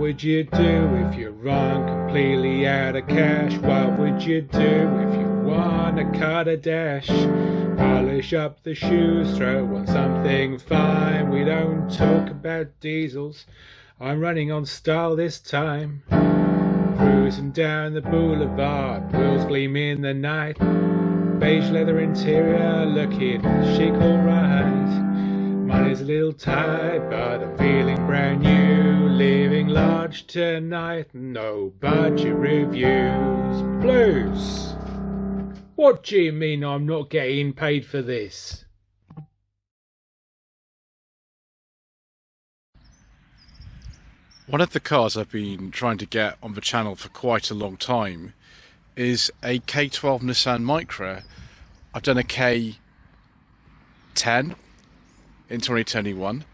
would you do if you run completely out of cash? What would you do if you wanna cut a dash? Polish up the shoes, throw on something fine. We don't talk about diesels, I'm running on style this time. Cruising down the boulevard, wheels gleam in the night. Beige leather interior, looking chic alright. Money's a little tight, but I'm feeling brand new. Living large tonight, no budget reviews. Blues! What do you mean I'm not getting paid for this? One of the cars I've been trying to get on the channel for quite a long time is a K12 Nissan Micra. I've done a K10 in 2021.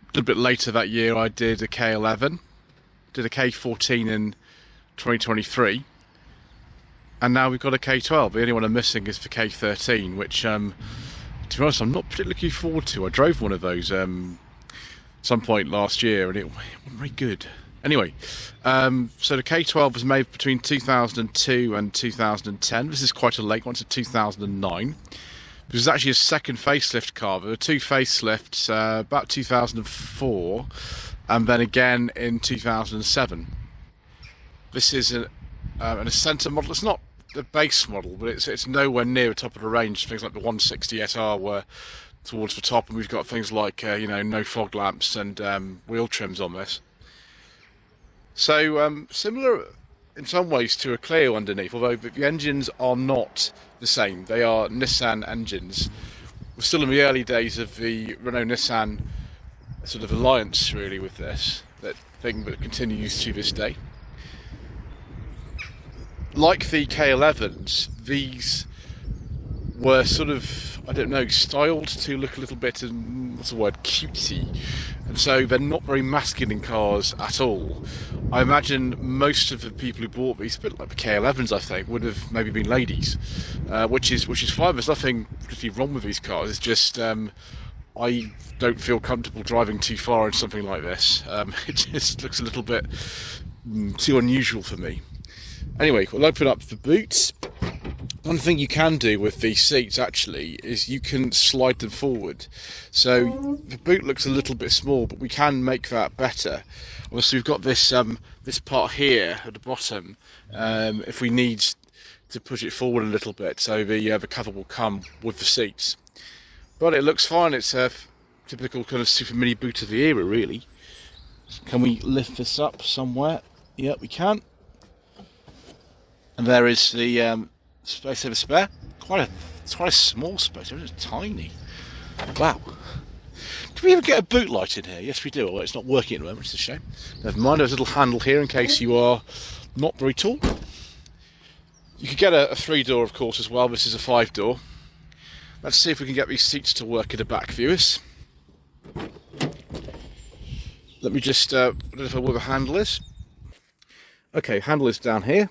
A little bit later that year I did a K11, did a K14 in 2023, and now we've got a K12. The only one I'm missing is the K13, which to be honest I'm not particularly looking forward to. I drove one of those some point last year and it wasn't very good. Anyway, so the K12 was made between 2002 and 2010. This is quite a late one, to 2009. This is actually a second facelift car. There were two facelifts about 2004 and then again in 2007. This is an Acenta model. It's not the base model, but it's nowhere near the top of the range. Things like the 160 SR were towards the top, and we've got things like no fog lamps and wheel trims on this. So similar in some ways to a Clio underneath, although the engines are not the same. They are Nissan engines. We're still in the early days of the Renault-Nissan sort of alliance really with this, that thing that continues to this day. Like the K11s, these were sort of, I don't know, styled to look a little bit, what's the word, cutesy. And so they're not very masculine cars at all. I imagine most of the people who bought these, a bit like the K11s I think, would have maybe been ladies, which is fine. There's nothing particularly wrong with these cars. It's just I don't feel comfortable driving too far in something like this. It just looks a little bit too unusual for me. Anyway, we'll open up the boot. One thing you can do with these seats actually is you can slide them forward. So the boot looks a little bit small, but we can make that better. Obviously we've got this this part here at the bottom if we need to push it forward a little bit, so the cover will come with the seats. But it looks fine. It's a typical kind of super mini boot of the era really. Can we lift this up somewhere? Yeah, we can. And there is the space over spare. It's quite a small space. It's tiny. Wow. Do we even get a boot light in here? Yes, we do. Although it's not working at the moment, which is a shame. Never mind. There's a little handle here in case you are not very tall. You could get a 3-door, of course, as well. This is a 5-door. Let's see if we can get these seats to work in the back, viewers. Let me just identify where the handle is. Okay, handle is down here.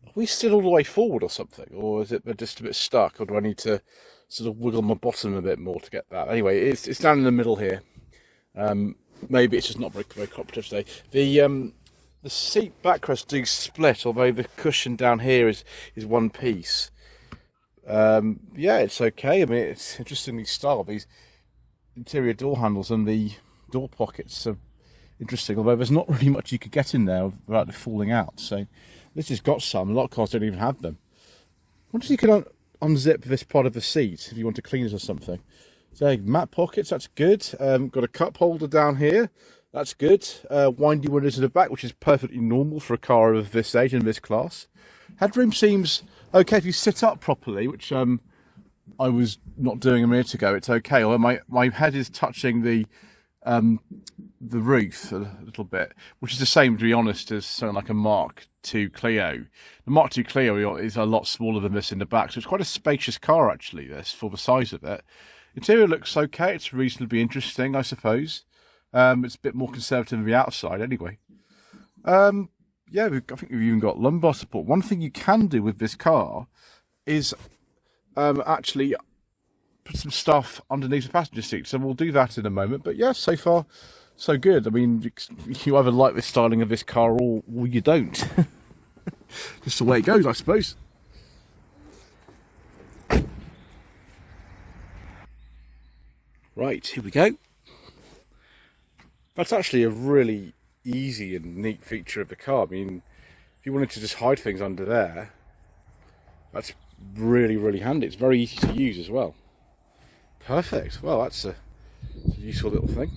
Are we still all the way forward or something, or is it just a bit stuck, or do I need to sort of wiggle my bottom a bit more to get that? Anyway, it's down in the middle here. Maybe it's just not very cooperative today. The seat backrests do split, although the cushion down here is one piece. Yeah, it's okay. I mean, it's interestingly styled. These interior door handles and the door pockets are interesting, although there's not really much you could get in there without it falling out. So this has got some. A lot of cars don't even have them. I wonder if you can unzip this part of the seat if you want to clean it or something. So matte pockets, that's good. Got a cup holder down here. That's good. Windy windows in the back, which is perfectly normal for a car of this age and this class. Headroom seems okay if you sit up properly, which I was not doing a minute ago. It's okay. Although my head is touching the roof a little bit, which is the same, to be honest, as something like a Mark II Clio. The Mark II Clio is a lot smaller than this in the back, so it's quite a spacious car actually, this, for the size of it. Interior looks okay. It's reasonably interesting, I suppose. It's a bit more conservative than the outside anyway. Yeah, I think we've even got lumbar support. One thing you can do with this car is actually put some stuff underneath the passenger seat, so we'll do that in a moment. But yeah, so far so good. I mean, you either like the styling of this car or you don't. Just the way it goes, I suppose. Right, here we go. That's actually a really easy and neat feature of the car. I mean, if you wanted to just hide things under there, that's really, really handy. It's very easy to use as well. Perfect. Well, that's a useful little thing.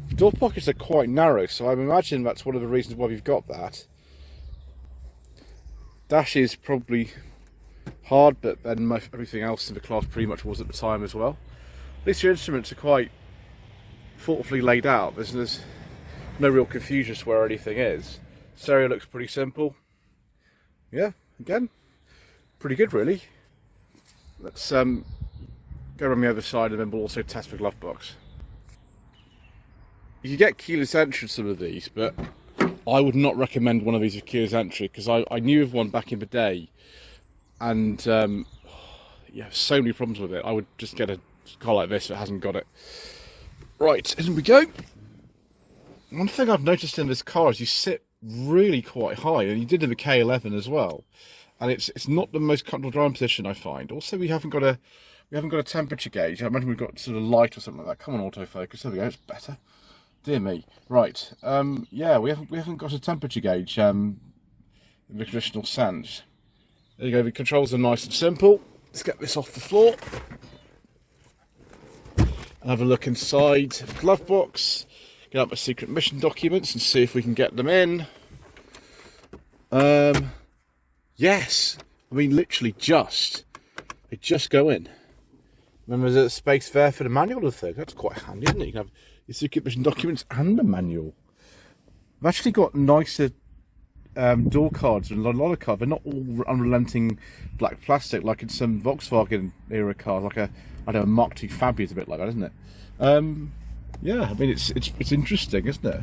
The door pockets are quite narrow, so I imagine that's one of the reasons why we've got that. Dash is probably hard, but then everything else in the class pretty much was at the time as well. At least your instruments are quite thoughtfully laid out. There's no real confusion as to where anything is. Stereo looks pretty simple. Yeah, again, pretty good really. Let's go around the other side and then we'll also test the glove box. You can get keyless entry in some of these, but I would not recommend one of these with keyless entry because I knew of one back in the day and yeah, so many problems with it. I would just get a car like this that hasn't got it. Right, in we go. One thing I've noticed in this car is you sit really quite high, and you did in the K11 as well. And it's not the most comfortable driving position, I find. Also, we haven't got a temperature gauge. I imagine we've got sort of light or something like that. Come on, autofocus. There we go. It's better. Dear me. Right. Yeah, we haven't got a temperature gauge in the traditional sense. There you go. The controls are nice and simple. Let's get this off the floor. And have a look inside the glove box, get out my secret mission documents and see if we can get them in. Yes, I mean literally they just go in. Remember there's a space there for the manual of the thing. That's quite handy, isn't it? You can have your secret mission documents and the manual. I've actually got nicer door cards and a lot of cars. They're not all unrelenting black plastic like in some Volkswagen era cars, like a Mark II Fabia is a bit like that, isn't it? Yeah, I mean it's interesting, isn't it?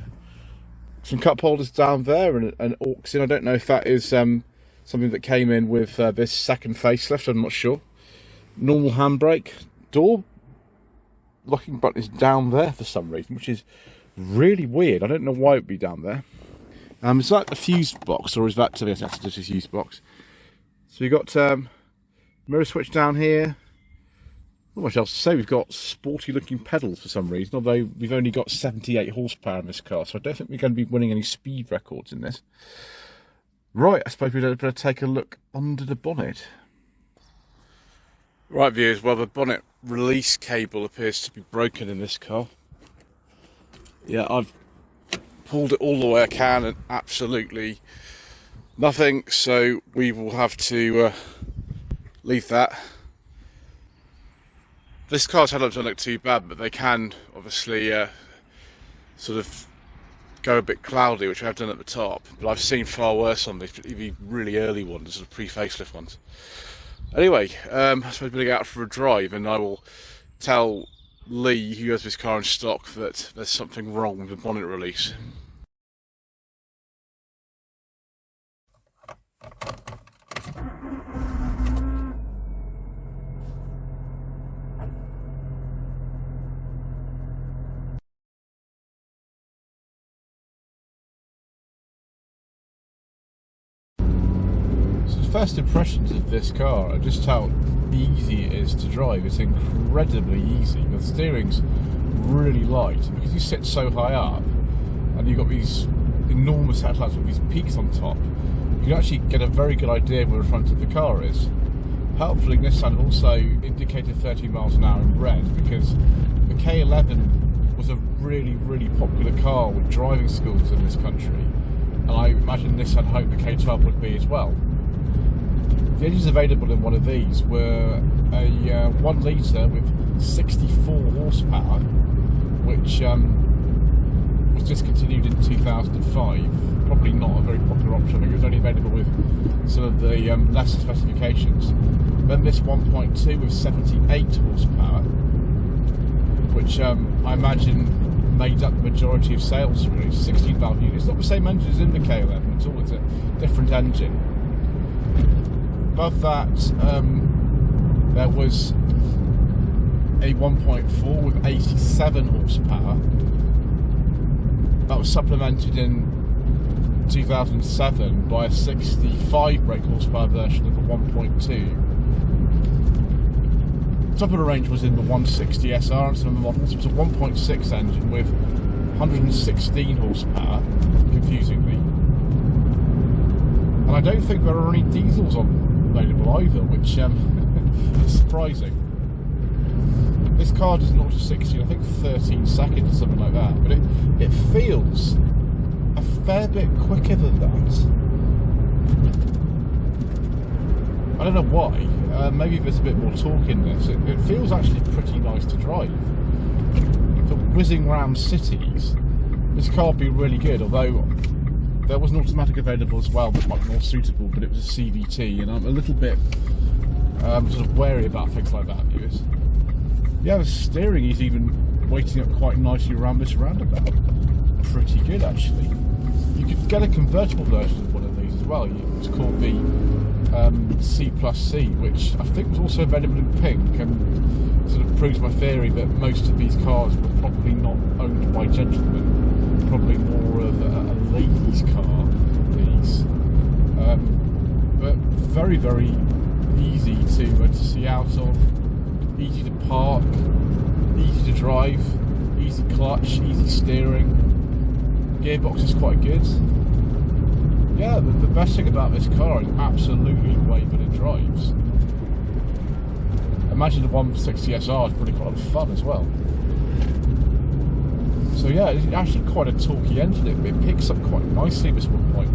Some cup holders down there and an aux in. I don't know if that is something that came in with this second facelift. I'm not sure. Normal handbrake. Door locking button is down there for some reason, which is really weird. I don't know why it would be down there. Is that the fuse box, or is that to the fuse box? So you've got mirror switch down here. Not much else to say. We've got sporty looking pedals for some reason, although we've only got 78 horsepower in this car, so I don't think we're going to be winning any speed records in this. Right, I suppose we'd better take a look under the bonnet. Right, viewers, well, the bonnet release cable appears to be broken in this car. Yeah, I've pulled it all the way I can and absolutely nothing, so we will have to leave that. This car's headlamps don't look too bad, but they can obviously sort of go a bit cloudy, which I have done at the top. But I've seen far worse on these, even really early ones, sort of pre-facelift ones. Anyway, I suppose we're going to go out for a drive, and I will tell Lee, who has this car in stock, that there's something wrong with the bonnet release. First impressions of this car are just how easy it is to drive. It's incredibly easy. The steering's really light because you sit so high up and you've got these enormous headlights with these peaks on top. You can actually get a very good idea of where the front of the car is. Helpfully, Nissan also indicated 30 miles an hour in red because the K11 was a really, really popular car with driving schools in this country, and I imagine Nissan hoped the K12 would be as well. The engines available in one of these were a 1 litre with 64 horsepower, which was discontinued in 2005. Probably not a very popular option. It was only available with some of the lesser specifications. Then this 1.2 with 78 horsepower, which I imagine made up the majority of sales for it. 16 valve units. It's not the same engine as in the K11 at all. It's a different engine. Above that, there was a 1.4 with 87 horsepower. That was supplemented in 2007 by a 65 brake horsepower version of a 1.2. Top of the range was in the 160 SR and some of the models. It was a 1.6 engine with 116 horsepower, confusingly. And I don't think there are any diesels available either, which is surprising. This car does 0 to 60 in I think 13 seconds or something like that, but it feels a fair bit quicker than that. I don't know why. Maybe there's a bit more torque in this. It feels actually pretty nice to drive. For whizzing around cities, this car would be really good, although there was an automatic available as well that might be more suitable, but it was a CVT, and I'm a little bit sort of wary about things like that, viewers. Yeah, the steering is even weighting up quite nicely around this roundabout. Pretty good, actually. You could get a convertible version of one of these as well. It's called the C+C, which I think was also available in pink, and sort of proves my theory that most of these cars were probably not owned by gentlemen, probably more of a ladies' car, these. But very, very easy to see out of, easy to park, easy to drive, easy clutch, easy steering. Gearbox is quite good. Yeah, the best thing about this car is absolutely the way that it drives. Imagine the 160 SR is probably quite a lot of fun as well. So yeah, it's actually quite a torquey engine. It picks up quite nicely, this 1.2. I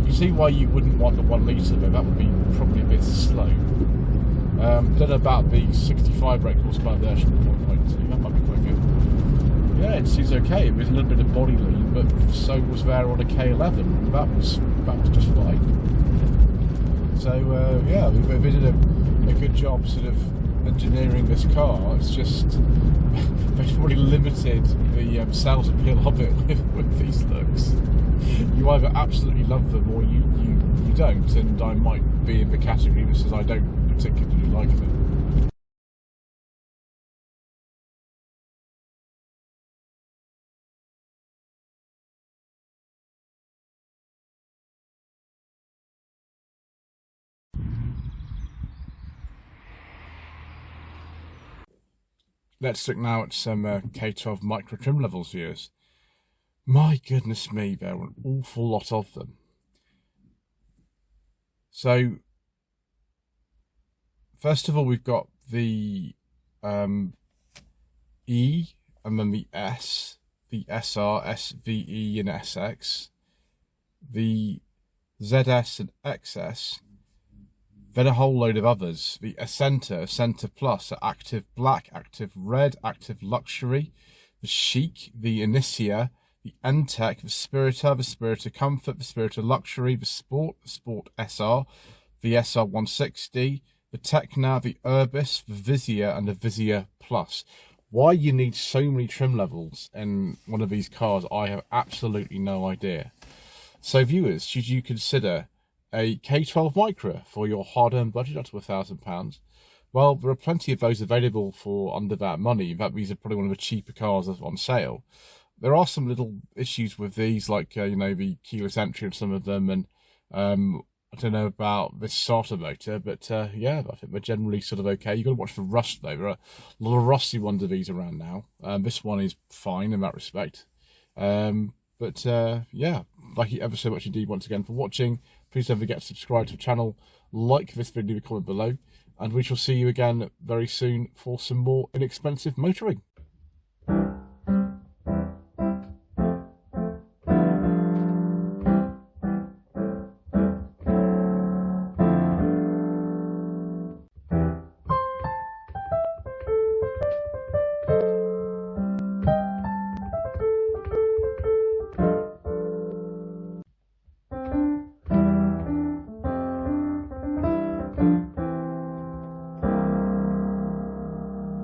can see why you wouldn't want the 1 litre though, that would be probably a bit slow. Don't know about the 65 brake horsepower version of the 1.2, that might be quite good. Yeah, it seems okay. It was a little bit of body lean, but so was there on a K11. That was just fine. So yeah, we did a good job sort of engineering this car. It's just they've probably limited the sales appeal of it with these looks. You either absolutely love them or you don't, and I might be in the category that says I don't particularly like them. Let's look now at some K12 Micra trim levels, viewers. My goodness me, there are an awful lot of them. So, first of all, we've got the E, and then the S, the SR, SVE and SX, the ZS and XS, then a whole load of others. The Acenta, Acenta Plus, Active Black, Active Red, Active Luxury, the Chic, the Initia, the N-Tech, the Spirita, the Spirita Comfort, the Spirita Luxury, the Sport SR, the SR 160, the Tecna, the Urbis, the Visia, and the Visia Plus. Why you need so many trim levels in one of these cars, I have absolutely no idea. So viewers, should you consider a K12 Micra for your hard-earned budget up to £1,000? Well, there are plenty of those available for under that money. In fact, these are probably one of the cheaper cars on sale. There are some little issues with these, like you know, the keyless entry of some of them, and I don't know about this starter motor, but yeah, I think they're generally sort of okay. You've got to watch for rust though. There are a lot of rusty ones of these around now. This one is fine in that respect. But yeah, thank you ever so much indeed once again for watching. Please don't forget to subscribe to the channel, like this video, comment below, and we shall see you again very soon for some more inexpensive motoring.